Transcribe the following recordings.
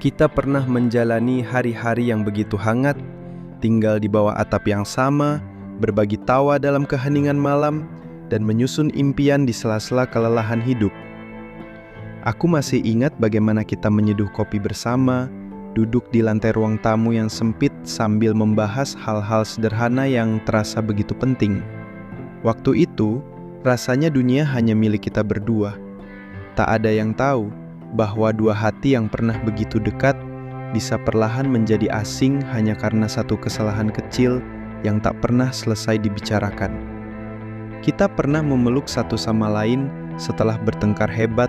Kita pernah menjalani hari-hari yang begitu hangat, tinggal di bawah atap yang sama, berbagi tawa dalam keheningan malam, dan menyusun impian di sela-sela kelelahan hidup. Aku masih ingat bagaimana kita menyeduh kopi bersama, duduk di lantai ruang tamu yang sempit sambil membahas hal-hal sederhana yang terasa begitu penting. Waktu itu, rasanya dunia hanya milik kita berdua. Tak ada yang tahu bahwa dua hati yang pernah begitu dekat bisa perlahan menjadi asing hanya karena satu kesalahan kecil yang tak pernah selesai dibicarakan. Kita pernah memeluk satu sama lain setelah bertengkar hebat,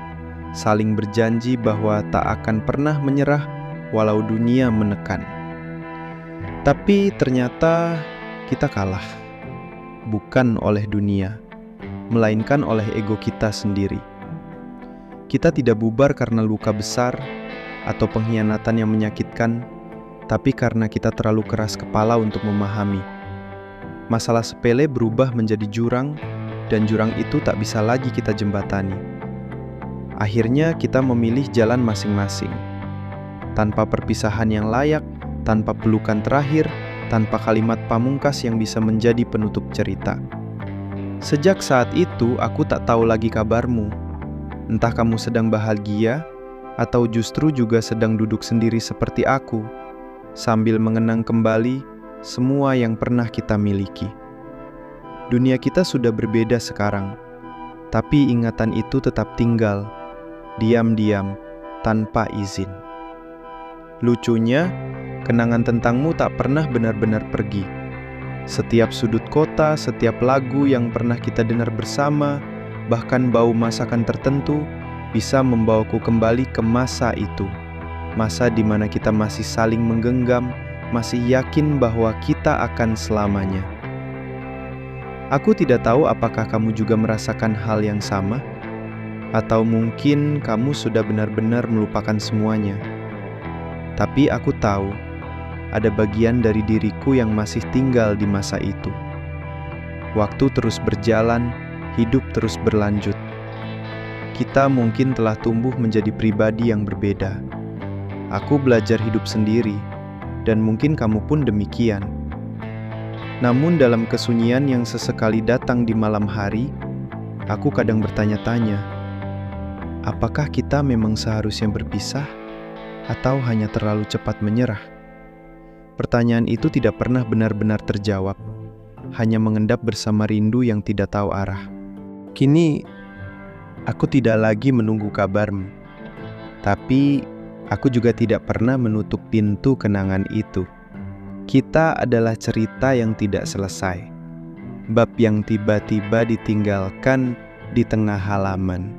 saling berjanji bahwa tak akan pernah menyerah walau dunia menekan. Tapi ternyata kita kalah, bukan oleh dunia, melainkan oleh ego kita sendiri. Kita tidak bubar karena luka besar atau pengkhianatan yang menyakitkan, tapi karena kita terlalu keras kepala untuk memahami. Masalah sepele berubah menjadi jurang, dan jurang itu tak bisa lagi kita jembatani. Akhirnya kita memilih jalan masing-masing. Tanpa perpisahan yang layak, tanpa pelukan terakhir, tanpa kalimat pamungkas yang bisa menjadi penutup cerita. Sejak saat itu, aku tak tahu lagi kabarmu. Entah kamu sedang bahagia, atau justru juga sedang duduk sendiri seperti aku, sambil mengenang kembali semua yang pernah kita miliki. Dunia kita sudah berbeda sekarang, tapi ingatan itu tetap tinggal, diam-diam, tanpa izin. Lucunya, kenangan tentangmu tak pernah benar-benar pergi. Setiap sudut kota, setiap lagu yang pernah kita dengar bersama, bahkan bau masakan tertentu bisa membawaku kembali ke masa itu. Masa di mana kita masih saling menggenggam, masih yakin bahwa kita akan selamanya. Aku tidak tahu apakah kamu juga merasakan hal yang sama, atau mungkin kamu sudah benar-benar melupakan semuanya. Tapi aku tahu, ada bagian dari diriku yang masih tinggal di masa itu. Waktu terus berjalan, hidup terus berlanjut. Kita mungkin telah tumbuh menjadi pribadi yang berbeda. Aku belajar hidup sendiri, dan mungkin kamu pun demikian. Namun dalam kesunyian yang sesekali datang di malam hari, aku kadang bertanya-tanya, apakah kita memang seharusnya berpisah, atau hanya terlalu cepat menyerah? Pertanyaan itu tidak pernah benar-benar terjawab, hanya mengendap bersama rindu yang tidak tahu arah. Kini, aku tidak lagi menunggu kabarmu, tapi aku juga tidak pernah menutup pintu kenangan itu. Kita adalah cerita yang tidak selesai, bab yang tiba-tiba ditinggalkan di tengah halaman.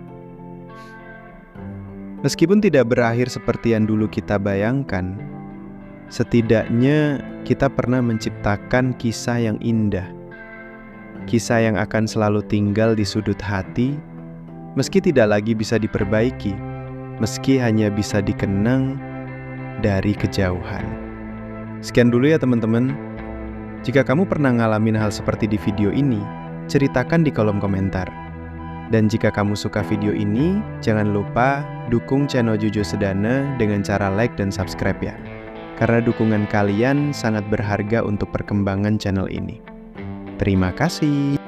Meskipun tidak berakhir seperti yang dulu kita bayangkan, setidaknya kita pernah menciptakan kisah yang indah. Kisah yang akan selalu tinggal di sudut hati, meski tidak lagi bisa diperbaiki, meski hanya bisa dikenang dari kejauhan. Sekian dulu ya teman-teman. Jika kamu pernah ngalamin hal seperti di video ini, ceritakan di kolom komentar. Dan jika kamu suka video ini, jangan lupa dukung channel Jojo Sedana dengan cara like dan subscribe ya. Karena dukungan kalian sangat berharga untuk perkembangan channel ini. Terima kasih.